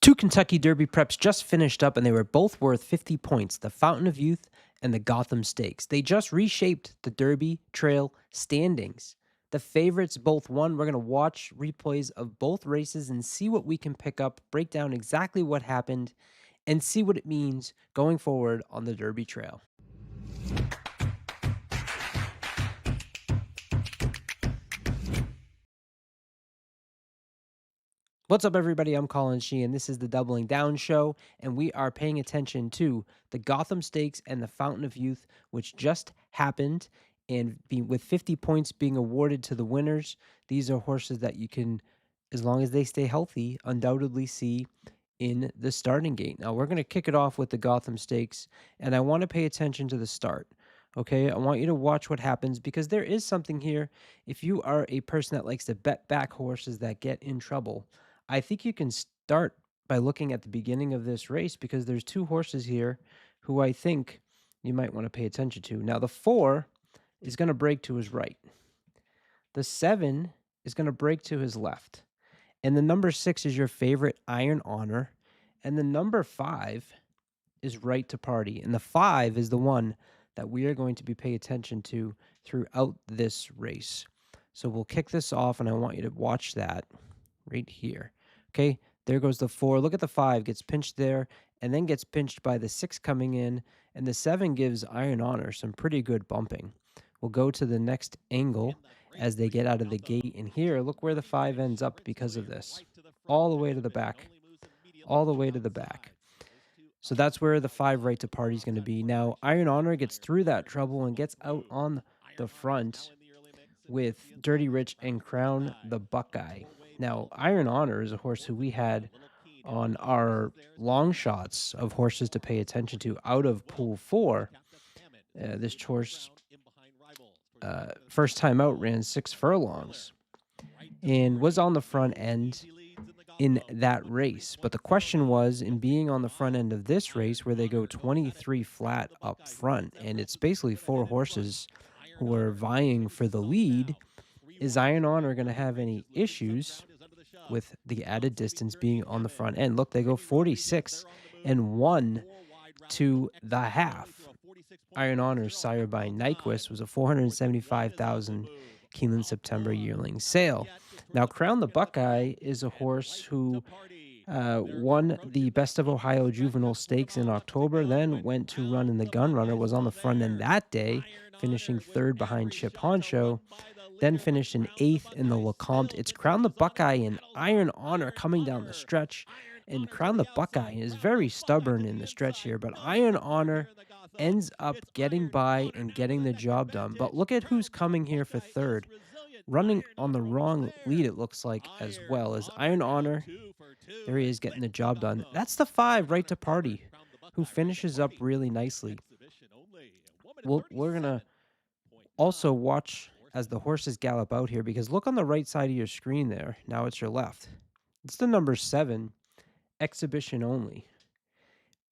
Two Kentucky Derby preps just finished up, and they were both worth 50 points, the Fountain of Youth and the Gotham Stakes. They just reshaped the Derby Trail standings. The favorites both won. We're going to watch replays of both races and see what we can pick up, break down exactly what happened, and see what it means going forward on the Derby Trail. What's up, everybody? I'm Colin Sheehan. This is the Doubling Down Show, and we are paying attention to the Gotham Stakes and the Fountain of Youth, which just happened, and with 50 points being awarded to the winners. These are horses that you can, as long as they stay healthy, undoubtedly see in the starting gate. Now, we're going to kick it off with the Gotham Stakes, and I want to pay attention to the start. Okay, I want you to watch what happens, because there is something here. If you are a person that likes to bet back horses that get in trouble, I think you can start by looking at the beginning of this race, because there's two horses here who I think you might want to pay attention to. Now, the 4 is going to break to his right. The 7 is going to break to his left. And the number 6 is your favorite, Iron Honor. And the number 5 is Right to Party. And the 5 is the one that we are going to be paying attention to throughout this race. So we'll kick this off, and I want you to watch that right here. Okay, there goes the 4. Look at the 5, gets pinched there, and then gets pinched by the 6 coming in, and the 7 gives Iron Honor some pretty good bumping. We'll go to the next angle as they get out of the gate, and here, look where the 5 ends up because of this. All the way to the back. All the way to the back. So that's where the 5 Right to Party is going to be. Now, Iron Honor gets through that trouble and gets out on the front with Dirty Rich and Crown the Buckeye. Now, Iron Honor is a horse who we had on our long shots of horses to pay attention to out of Pool 4. This horse, first time out, ran 6 furlongs and was on the front end in that race. But the question was, in being on the front end of this race, where they go 23 flat up front, and it's basically 4 horses who are vying for the lead, is Iron Honor going to have any issues with the added distance being on the front end? Look, they go 46 and 1 to the half. Iron Honor, sired by Nyquist, was a 475,000 Keeneland September yearling sale. Now, Crown the Buckeye is a horse who won the Best of Ohio Juvenile Stakes in October, then went to run in the Gun Runner, was on the front end that day, finishing 3rd behind Chip Honcho, then finished in 8th in the Lecomte. It's Crown the Buckeye and Iron Honor coming down the stretch, and Crown the Buckeye is very stubborn in the stretch here, but Iron Honor ends up getting by and getting the job done. But look at who's coming here for 3rd. Running on the wrong lead, it looks like, as well as Iron Honor. There he is, getting the job done. That's the 5, Right to Party, who finishes up really nicely. We're going to also watch as the horses gallop out here, because look on the right side of your screen there. Now it's your left. It's the number 7, Exhibition Only,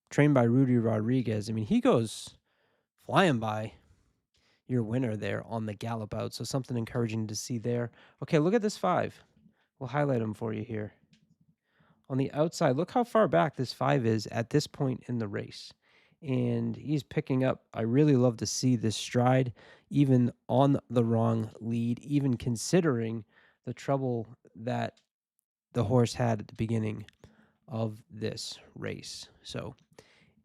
trained by Rudy Rodriguez. I mean, he goes flying by your winner there on the gallop out, so something encouraging to see there. Okay, look at this 5. We'll highlight him for you here. On the outside, look how far back this 5 is at this point in the race. And he's picking up. I really love to see this stride, even on the wrong lead, even considering the trouble that the horse had at the beginning of this race. So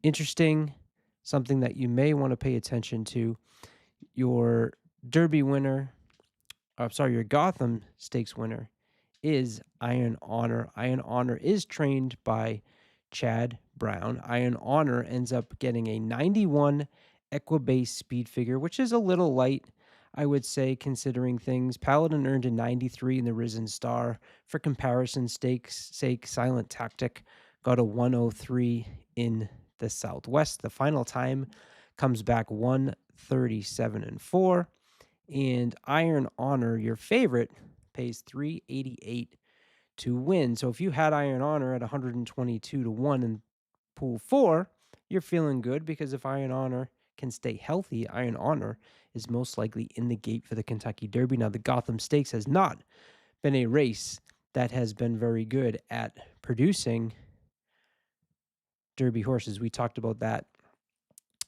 interesting, something that you may want to pay attention to. Your Derby winner, your Gotham Stakes winner is Iron Honor. Iron Honor is trained by Chad Brown. Iron Honor ends up getting a 91 Equibase speed figure, which is a little light, I would say, considering things. Paladin earned a 93 in the Risen Star. For comparison sake, Silent Tactic got a 103 in the Southwest. The final time comes back 137 and 4. And Iron Honor, your favorite, pays 388 to win. So if you had Iron Honor at 122 to 1 in Pool 4, you're feeling good, because if Iron Honor can stay healthy, Iron Honor is most likely in the gate for the Kentucky Derby. Now, the Gotham Stakes has not been a race that has been very good at producing Derby horses. We talked about that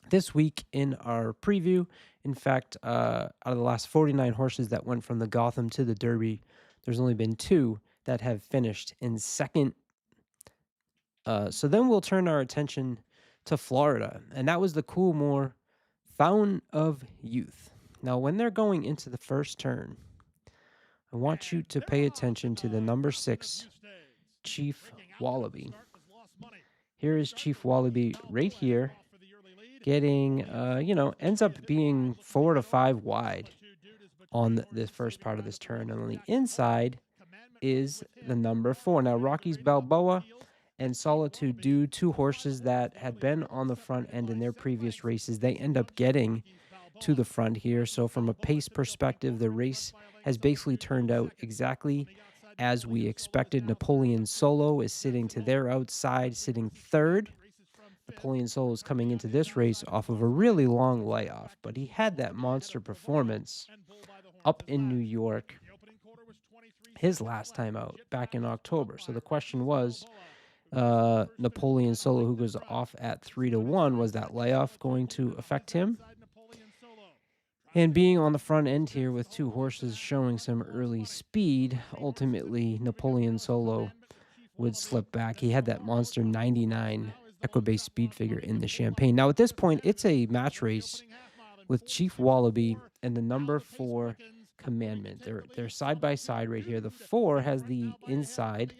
this week in our preview. In fact, out of the last 49 horses that went from the Gotham to the Derby, there's only been 2 that have finished in second. So then we'll turn our attention to Florida, and that was the Coolmore Fountain of Youth. Now, when they're going into the first turn, I want you to pay attention to the number 6, Chief Wallaby. Here is Chief Wallaby right here, getting, ends up being 4 to 5 wide on the first part of this turn. And on the inside is the number 4. Now, Rocky's Balboa and Solitude Dude, 2 horses that had been on the front end in their previous races, they end up getting to the front here. So from a pace perspective, the race has basically turned out exactly as we expected. Napoleon Solo is sitting to their outside, sitting third. Napoleon Solo is coming into this race off of a really long layoff, but he had that monster performance up in New York his last time out back in October. So the question was, Napoleon Solo, who goes off at 3 to 1, was that layoff going to affect him? And being on the front end here with 2 horses showing some early speed, ultimately Napoleon Solo would slip back. He had that monster 99 Equibase speed figure in the Champagne. Now at this point, it's a match race with Chief Wallaby and the number 4 Commandment. They're side by side right here. The 4 has the inside,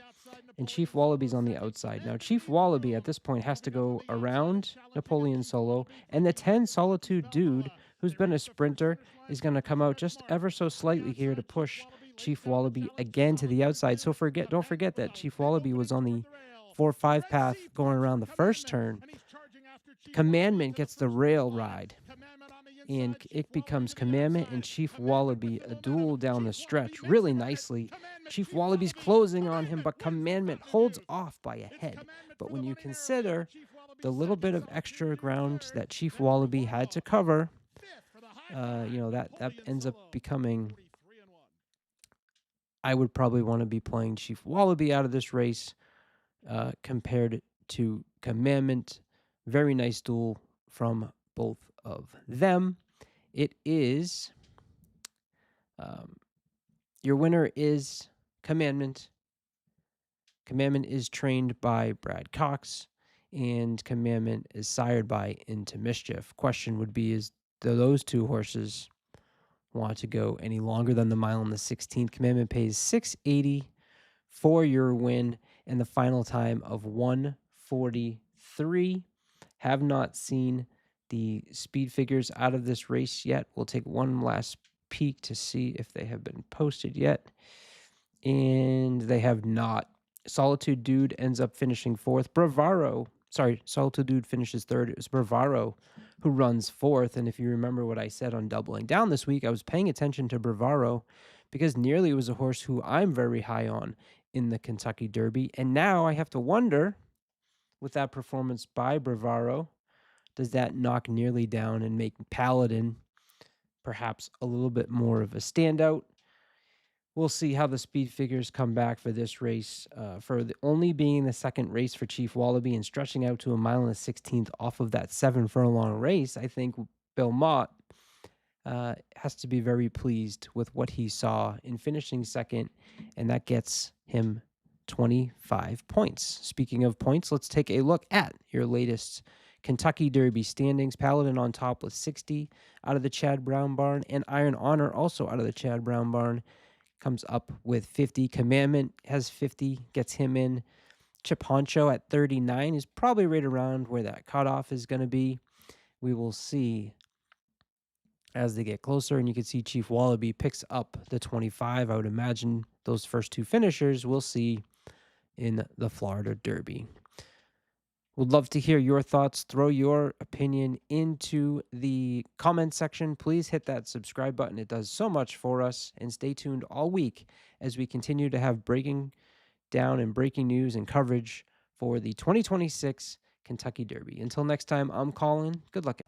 and Chief Wallaby's on the outside. Now, Chief Wallaby at this point has to go around Napoleon Solo, and the 10 Solitude Dude, who's been a sprinter, is going to come out just ever so slightly here to push Chief Wallaby again to the outside. So don't forget that Chief Wallaby was on the 4-5 path going around the first turn. Commandment gets the rail ride, and it becomes Commandment and Chief Wallaby, a duel down the stretch really nicely. Chief Wallaby's closing on him, but Commandment holds off by a head. But when you consider the little bit of extra ground that Chief Wallaby had to cover, that ends up becoming, I would probably want to be playing Chief Wallaby out of this race compared to Commandment. Very nice duel from both of them. It is, your winner is Commandment. Commandment is trained by Brad Cox, and Commandment is sired by Into Mischief. Question would be, do those 2 horses want to go any longer than the mile on the 16th? Commandment pays $680 for your win, and the final time of 1:43. Have not seen the speed figures out of this race yet. We'll take one last peek to see if they have been posted yet. And they have not. Solitude Dude ends up finishing 4th. Solitude Dude finishes 3rd. It was Bravaro who runs 4th. And if you remember what I said on Doubling Down this week, I was paying attention to Bravaro because Nearly was a horse who I'm very high on in the Kentucky Derby. And now I have to wonder, with that performance by Bravaro, does that knock Nearly down and make Paladin perhaps a little bit more of a standout? We'll see how the speed figures come back for this race. For only being the second race for Chief Wallaby and stretching out to a mile and a 16th off of that 7 furlong race, I think Bill Mott has to be very pleased with what he saw in finishing second, and that gets him 25 points. Speaking of points, let's take a look at your latest Kentucky Derby standings. Paladin on top with 60 out of the Chad Brown barn, and Iron Honor also out of the Chad Brown barn comes up with 50. Commandment has 50, gets him in. Chip Honcho at 39 is probably right around where that cutoff is going to be. We will see as they get closer, and you can see Chief Wallaby picks up the 25. I would imagine those first 2 finishers we'll see in the Florida Derby. Would love to hear your thoughts. Throw your opinion into the comment section. Please hit that subscribe button. It does so much for us. And stay tuned all week as we continue to have breaking down and breaking news and coverage for the 2026 Kentucky Derby. Until next time, I'm Colin. Good luck.